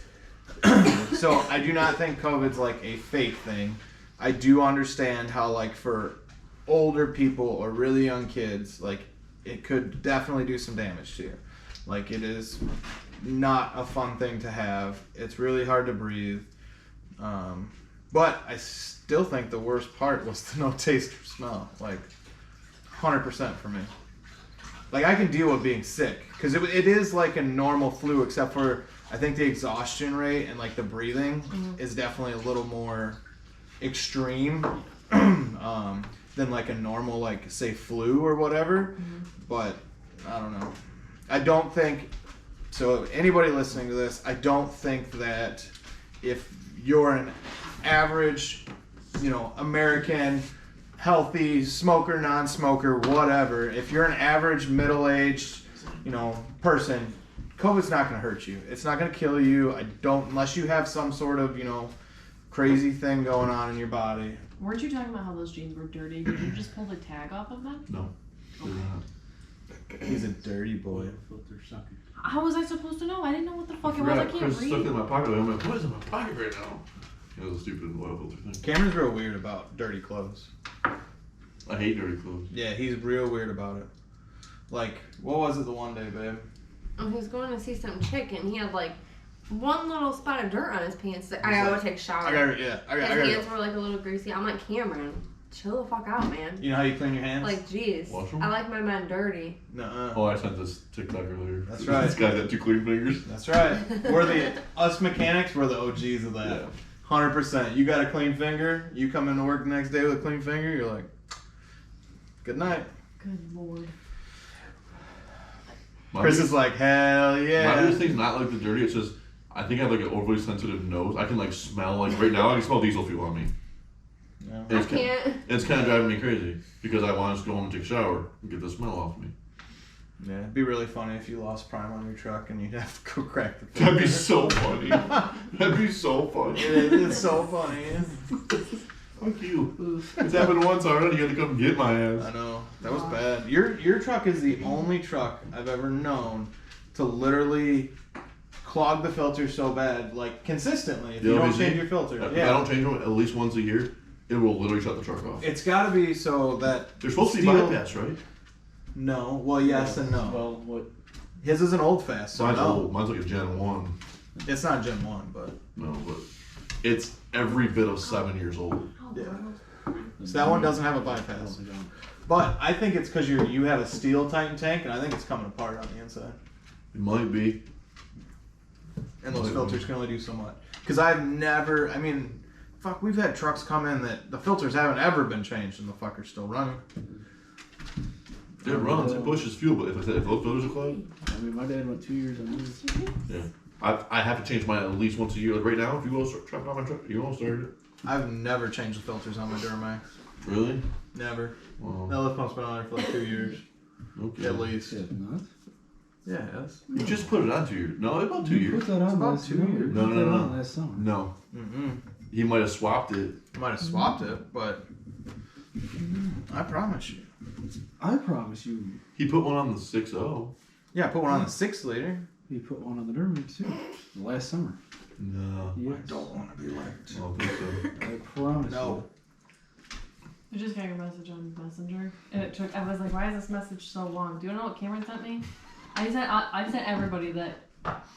So I do not think COVID's like a fake thing. I do understand how like for older people or really young kids, like it could definitely do some damage to you. Like it is not a fun thing to have. It's really hard to breathe. But I still think the worst part was the no taste or smell. Like 100% for me. Like I can deal with being sick because it is like a normal flu, except for I think the exhaustion rate and like the breathing is definitely a little more extreme than like a normal like say flu or whatever. But I don't know. I don't think so. Anybody listening to this, I don't think that if you're an average, you know, American, healthy, smoker, non-smoker, whatever, if you're an average middle-aged, you know, person, COVID's not going to hurt you. It's not going to kill you. Unless you have some sort of, you know, crazy thing going on in your body. Weren't you talking about how those jeans were dirty? Did you just pull the tag off of them? No. They're not. He's a dirty boy. How was I supposed to know? I didn't know what the fuck it was. I forgot. can't Chris stuck it read. in my pocket. I'm like, what is in my pocket right now? It was a stupid oil filter thing. Cameron's real weird about dirty clothes. I hate dirty clothes. Yeah, he's real weird about it. Like, what was it the one day, babe? He was going to see some chick and he had like one little spot of dirt on his pants. I gotta take a shower. His hands were like a little greasy. I'm like, Cameron, chill the fuck out, man. You know how you clean your hands? Like, jeez. Wash 'em? I like my men dirty. Nuh-uh. Oh, I sent this TikTok earlier. That's right. This guy's got 2 clean fingers. That's right. Us mechanics, we're the OGs of that. Yeah. 100%. You got a clean finger, you come into work the next day with a clean finger, you're like, good night. Good lord. Chris is like, hell My yeah. biggest thing's not like the dirty. It's just I think I have like an overly sensitive nose. I can like smell like right now. I can smell diesel fuel on me. Yeah. And I can't. It's kind of driving me crazy because I want to go home and take a shower and get the smell off me. Yeah, it'd be really funny if you lost prime on your truck and you'd have to go crack the That'd be filter. so funny. That'd be so funny. It's so funny. Fuck you. It's happened once already. You had to come get my ass. I know. That was bad. Your truck is the only truck I've ever known to literally clog the filter so bad, like consistently, if you don't change your filter. If I don't change them at least once a year, it will literally shut the truck off. It's got to be so that They're supposed to be bypass, right? No. Well, yes and no. Well, what? His is an old fast, so Mine's no. old. Mine's like a Gen 1. It's not Gen 1, but No, but it's every bit of 7 years old. yeah. So that one doesn't have a bypass. But I think it's because you have a steel Titan tank, and I think it's coming apart on the inside. It might be. And those Might filters be. can only do so much. Because I've never, I mean, fuck, we've had trucks come in that the filters haven't ever been changed, and the fucker's still running. It runs. It pushes fuel, but if those filters are clogged, I mean, my dad went 2 years on his. yeah. I have to change mine at least once a year. Like right now, if you go start on my truck, you won't start it. I've never changed the filters on my Duramax. Really? Never. Well, That lift pump's been on there for like 2 years. okay. At least. Shit, not. Yeah, it has. You just put it on 2 years. No, about 2 You years. put that on about last 2 year. years. No, Put no, that no, on no. last summer. No, Mm-mm. he might have swapped it. Might have swapped it, but I promise you. I promise you, He put one on the 6.0. Yeah, I put one on the 6 liter. he put one on the Duramax too. Last summer. No, Yes. want to be liked. I don't think so. I promise No. I just got your message on Messenger, and it took. I was like, "Why is this message so long?" Do you know what Cameron sent me? I sent everybody that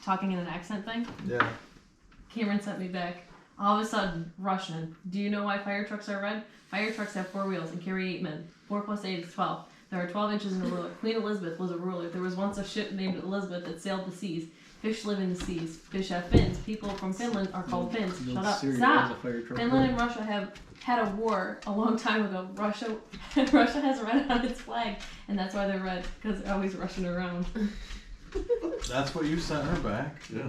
talking in an accent thing. Yeah. Cameron sent me back. All of a sudden, Russian. Do you know why fire trucks are red? Fire trucks have 4 wheels and carry 8 men. 4 plus 8 is 12. There are 12 inches in a ruler. Queen Elizabeth was a ruler. There was once a ship named Elizabeth that sailed the seas. Fish live in the seas. Fish have fins. People from Finland are called Finns. No Shut up. Siri Stop. has a fire truck. Finland and Russia have had a war a long time ago. Russia has red on its flag, and that's why they're red, because they're always rushing around. That's what you sent her back. Yeah.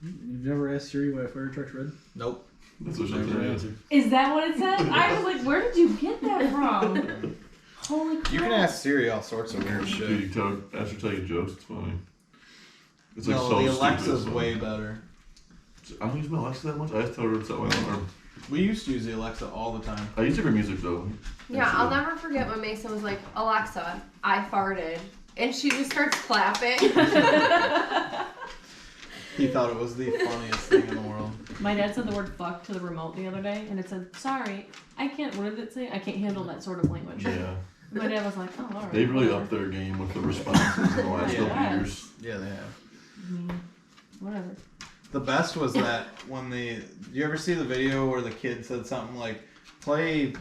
You've never asked Siri why a fire truck's red? Nope. That's what she Never said. answered. Is that what it said? I was like, where did you get that from? Holy crap. You can ask Siri all sorts of weird Dude, shit. you ask her tell you jokes, it's funny. It's like No, so the stupid. Alexa's so- way better. I don't use my Alexa that much. I just tell her to set my alarm. We used to use the Alexa all the time. I use different music though. Yeah, I'll never forget when Mason was like, Alexa, I farted. And she just starts clapping. He thought it was the funniest thing in the world. My dad said the word fuck to the remote the other day, and it said, sorry, I can't, what did it say? I can't handle that sort of language. Yeah. My dad was like, oh, alright. They've really whatever. upped their game with the responses in the last couple Yeah. years. Yeah, they have. I mean, whatever. The best was that when you ever see the video where the kid said something like, play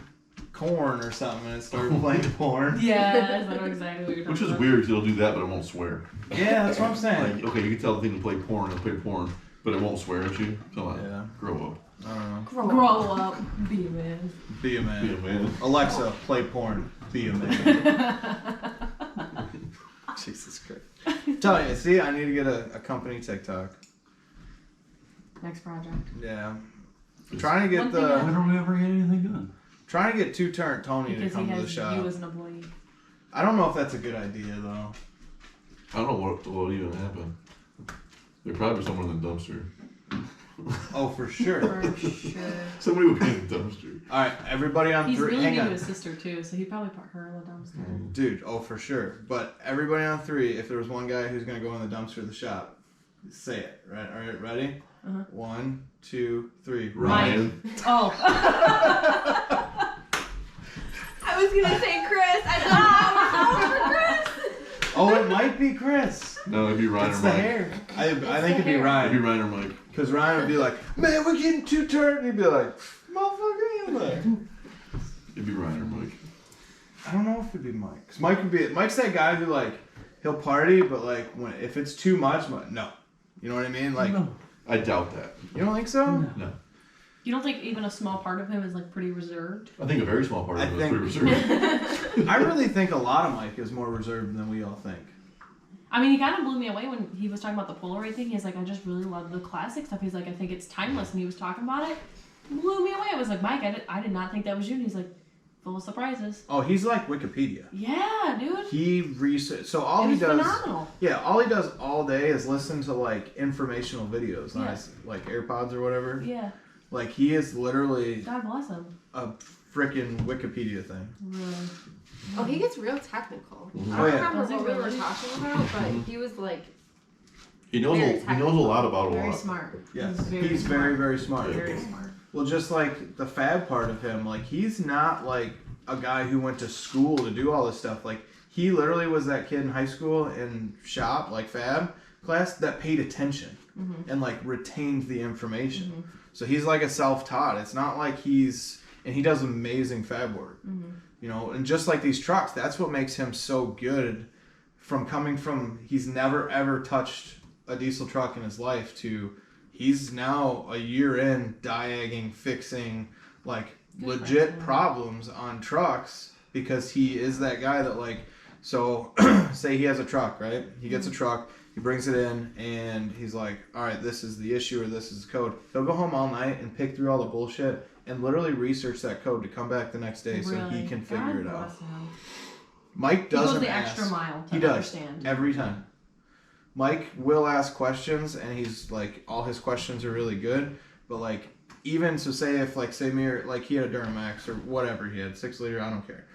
corn or something, and it started playing porn? Yeah, I know exactly what you're talking Which is about. weird because it'll do that, but it won't swear. Yeah, that's what I'm saying. Like, okay, you can tell the thing to play porn, it'll play porn, but it won't swear at you. Come on, Yeah. grow up. I don't know. Grow up, be a man. Be a Be a man. man. Alexa, play porn. Be a man. Jesus Christ. Tell you, see, I need to get a company TikTok. Next project. Yeah. Trying to get One thing Why the don't we ever get anything done? trying to get two-turn Tony to Because he come to the has shop. you as an employee. I don't know if that's a good idea though. I don't know what will even happen. They're probably somewhere in the dumpster. Oh, for sure. For sure. Somebody will be in the dumpster. All right, everybody on He's three. really Hang mean to on, his sister too, so he'd probably put her in the dumpster. dude. Oh, for sure. But everybody on three. If there was one guy who's gonna go in the dumpster of the shop, say it. Right. All right. Ready? Uh-huh. 1, 2, 3. Ryan. Oh. I was gonna say Chris. I thought for Chris. Oh, it might be Chris. No, it'd be Ryan It's or the Mike. hair. I think the it'd be hair. It'd be Ryan. Ryan or Mike. Because Ryan would be like, man, we're getting two-turn. And he'd be like, motherfucker, in there. It'd be Ryan or Mike. I don't know if it'd be Mike. 'Cause Mike's that guy who like he'll party, but like if it's too much, no. You know what I mean? Like No. I doubt that. you don't think so? No. You don't think even a small part of him is like pretty reserved? I think a very small part of I it is pretty think- reserved. I really think a lot of Mike is more reserved than we all think. I mean, he kind of blew me away when he was talking about the Polaroid thing. He's like, I just really love the classic stuff. He's like, I think it's timeless. And he was talking about it. Blew me away. I was like, Mike, I did not think that was you. And he's like, full of surprises. Oh, he's like Wikipedia. Yeah, dude. He research. So all It he was does. phenomenal. Yeah, all he does all day is listen to like informational videos, Yeah. nice like AirPods or whatever. Yeah. Like he is literally God bless him. a freaking Wikipedia thing. Really. Oh, he gets real technical. I Oh, don't yeah. remember Does he what we were really? talking about, but he was like, He knows Very he knows a lot about a Very lot. smart. Yes, He's he's very, very smart. Very smart. Well, just like the fab part of him, like he's not like a guy who went to school to do all this stuff. Like he literally was that kid in high school in shop, like fab class, that paid attention and like retained the information. So he's like a self-taught. It's not like he does amazing fab work. You know, and just like these trucks, that's what makes him so good. He's never ever touched a diesel truck in his life to he's now a year in diagging, fixing like Good legit person. problems on trucks because he is that guy that like, so say he has a truck, right? He gets a truck, he brings it in and he's like, all right, this is the issue or this is the code. He'll go home all night and pick through all the bullshit and literally research that code to come back the next day so he Really? can figure God it out. bless him. Mike He goes doesn't the ask. extra mile to He does understand. every time. Mike will ask questions, and he's like, all his questions are really good. But like, even so, say if like say me or like he had a Duramax or whatever he had 6 liter, I don't care.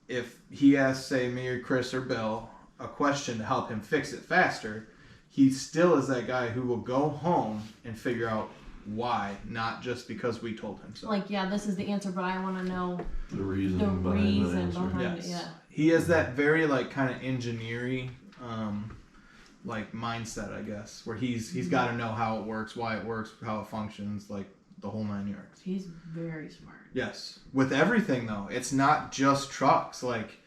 If he asks say me or Chris or Bill a question to help him fix it faster, he still is that guy who will go home and figure out why, not just because we told him so. Like, yeah, this is the answer, but I want to know The reason the behind the reason answer. behind Yes. it. Yeah. He has that very like kind of engineering like mindset, I guess, where he's got to know how it works, why it works, how it functions, like the whole 9 yards. He's very smart. Yes, with everything though, it's not just trucks. Like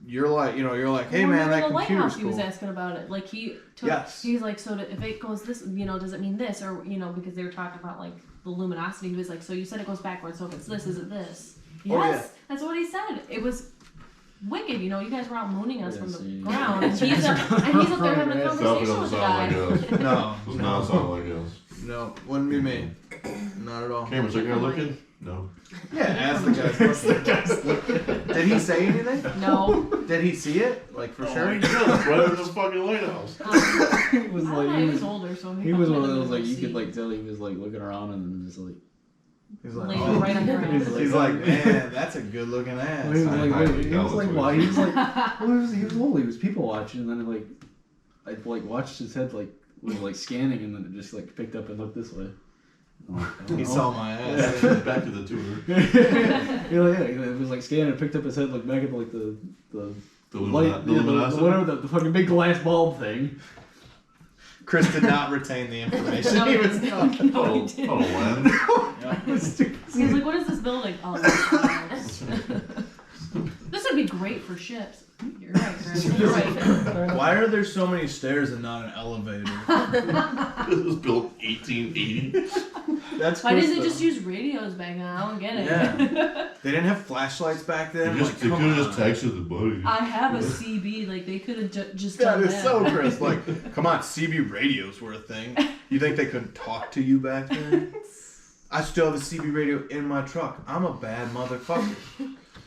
you're like, hey When we man, were that in the computer's lighthouse, he was cool. asking about it. Like he took, Yes. he's like, so if it goes this, does it mean this, or because they were talking about like the luminosity. He was like, so you said it goes backwards, so if it's this, is it this? Yes, Oh, yeah. that's what he said. It was wicked. You guys were out mooning us from the Yeah, ground, and he's up there having a Definitely conversation with doesn't the sound guy. like us. No, Does not sound like us. no, wouldn't be me. Not at all. Cameron's like, you're looking? No. Yeah, ask the guy. Did he say anything? No. Did he see it? Like for sure? It's right over this fucking lighthouse. He was I don't like, know, he he was was, older, so he was one of those like you you could like tell he was like looking around and then just like. He's like, Laying oh. right under him. He's like, man, that's a good looking ass. He was like, he was like, why? He was like, well, he was old. He was people watching, and then I like watched his head like was like scanning, and then it just like picked up and looked this way. He saw my ass. Back to the tour. Yeah, it was like scanning, picked up his head, looked back at like the light, The luminosity? whatever the fucking big glass bulb thing. Chris did not retain the information. No, he he was didn't. No, he Oh, didn't. oh, when? It was stupid. He was like, what is this building? Oh, this is the house. This would be great for ships. You're right, Chris. You're right. Why are there so many stairs and not an elevator? This was built 1880. That's Why Chris, didn't they though. just use radios back then? I don't get it. Yeah. They didn't have flashlights back They then. could Like, have come just on. texted the buddy. I have a CB. Like, they could have just That done is that. so Chris. Like, come on, CB radios were a thing. You think they couldn't talk to you back then? I still have a CB radio in my truck. I'm a bad motherfucker.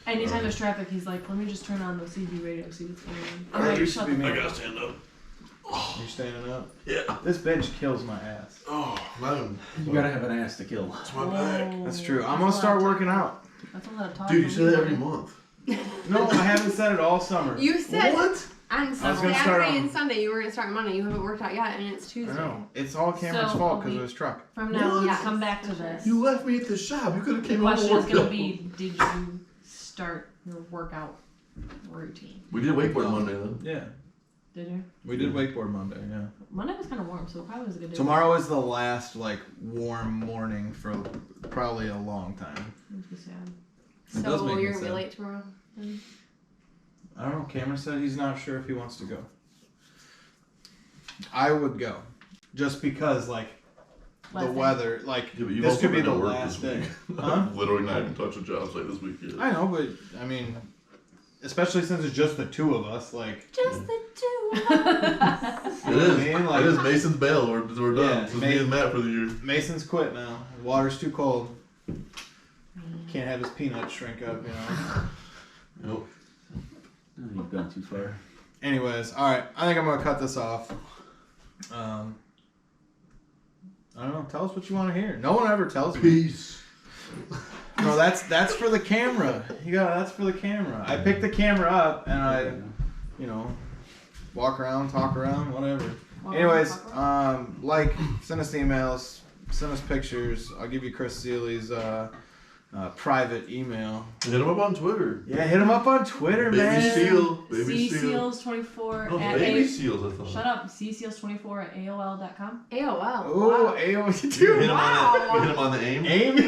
Anytime there's traffic, he's like, let me just turn on the CB radio, see what's going on. I'm That like, used to shut be the me. I gotta stand up. You standing up? Yeah. This bench kills my ass. Oh, man. You gotta have an ass to kill. It's my back. Whoa. That's true. I'm That's gonna a start lot of working talk. out. That's a lot of talk. Dude, you from say that you. every month. No, I haven't said it all summer. You said What? on I was gonna start Saturday on- and Sunday you were gonna start Monday. You haven't worked out yet, and it's I Tuesday. know. It's all Cameron's So, fault a because of week- his truck. From now, What? yeah, come back to this. You left me at the shop. You could have The came home and question is worked going to out. be, did you start your workout routine? We did wakeboard Monday then. Yeah. Did you? We did wakeboard Monday, yeah. Monday was kind of warm, so it probably was a good day. Tomorrow is the last, like, warm morning for probably a long time. Makes me sad. It does So make me you're gonna be sad. late tomorrow. I don't know. Cameron said he's not sure if he wants to go. I would go. Just because, like, Last the day. weather, like, Yeah, but you've this also could be been the to work last this day. week. Huh? I've literally not even touched a job site this week yet. I know, but, I mean, especially since it's just the two of us, like, Just the two of us. It is. I mean, like- it is Mason's bail. We're done. Yeah, It's just me and Matt for the year. Mason's quit now. The water's too cold. Can't have his peanuts shrink up, you know. Nope. Oh, you've gone too far. Anyways, alright, I think I'm gonna cut this off. I don't know, tell us what you want to hear. No one ever tells me. Peace. No, that's for the camera. That's for the camera. I pick the camera up and I, you know, walk around, talk around, whatever. Anyways, like, send us emails, send us pictures. I'll give you Chris Seeley's private email. Hit him up on Twitter. Yeah, hit him up on Twitter, Baby man. Seal. Baby Seal. C-Seals24 Oh, at Baby Seals, I thought. Shut up. C-Seals24 at AOL.com. AOL. Oh, Wow. AOL, You dude. hit him on the, you hit him on the AIM? Amy.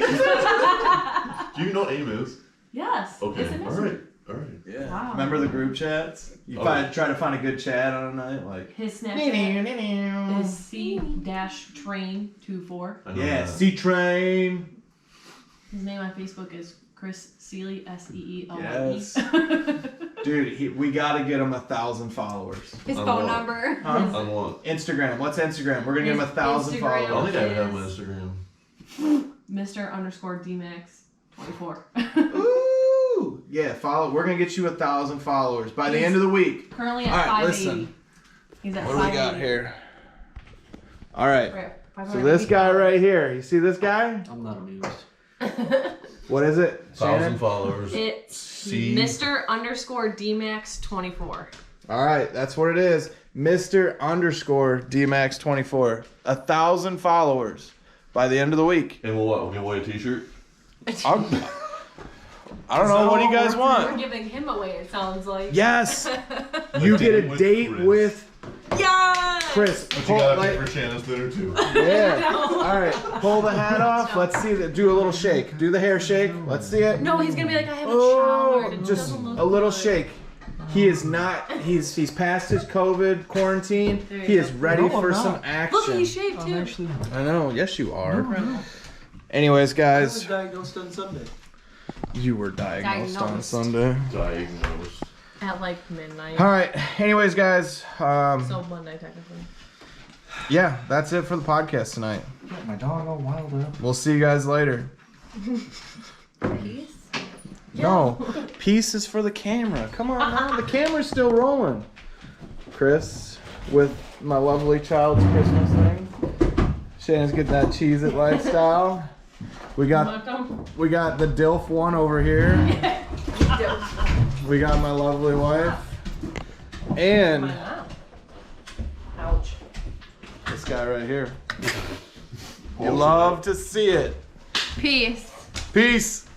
Do you know AIM is? Yes. Okay. It's an Alright. Alright. Yeah. Wow. Remember the group chats? You try to find a good chat on a night, like. His Snapchat is C-Train24. I know Yeah, that. C Train. His name on Facebook is Chris Seeley, S-E-E-L-Y-E. Yes. Dude, we gotta get him 1,000 followers. His On phone what? number. Huh? On what? Instagram. What's Instagram? We're gonna get him His 1,000 Instagram. I followers. don't think I even have my Is- Instagram. Mr._DMax24. Ooh, yeah. Follow. We're gonna get you 1,000 followers by the He's- end of the week. Currently at All right, 580. listen. He's at What do we 580. got here? All right. Right, So 580. this guy right here. You see this guy? I'm not amused. What is it? 1,000 Shannon? followers. It's C. Mr._DMax24. All right, that's what it is. Mr._DMax24. 1,000 followers by the end of the week. And we'll what? We'll give away a t-shirt? I don't know. What do you guys We're want? giving him away, it sounds like. Yes. You get a date with date Chris. with Yes! Chris. But you Pull- gotta like- pay for Shannon's dinner too. yeah. All right. Pull the hat off. Let's see that. Do a little shake. Do the hair shake. Let's see it. No, he's gonna be like, I haven't Oh, showered. It just doesn't look a little good. shake. He is not. He's past his COVID quarantine. He is ready for some action. Look, he shaved too. Actually, I know. Yes, you are. no. Anyways, I was guys, diagnosed on Sunday. you were diagnosed on Diagnosed. Sunday. Diagnosed. At like midnight. All right. Anyways, guys. So Monday technically. Yeah, that's it for the podcast tonight. Got my dog all wild up. We'll see you guys later. Peace. No, peace is for the camera. Come on, man. The camera's still rolling. Chris, with my lovely child's Christmas thing. Shannon's getting that Cheez-It lifestyle. We got the DILF one over here. We got my lovely wife. And Ouch. this guy right here. You love to see it. Peace. Peace.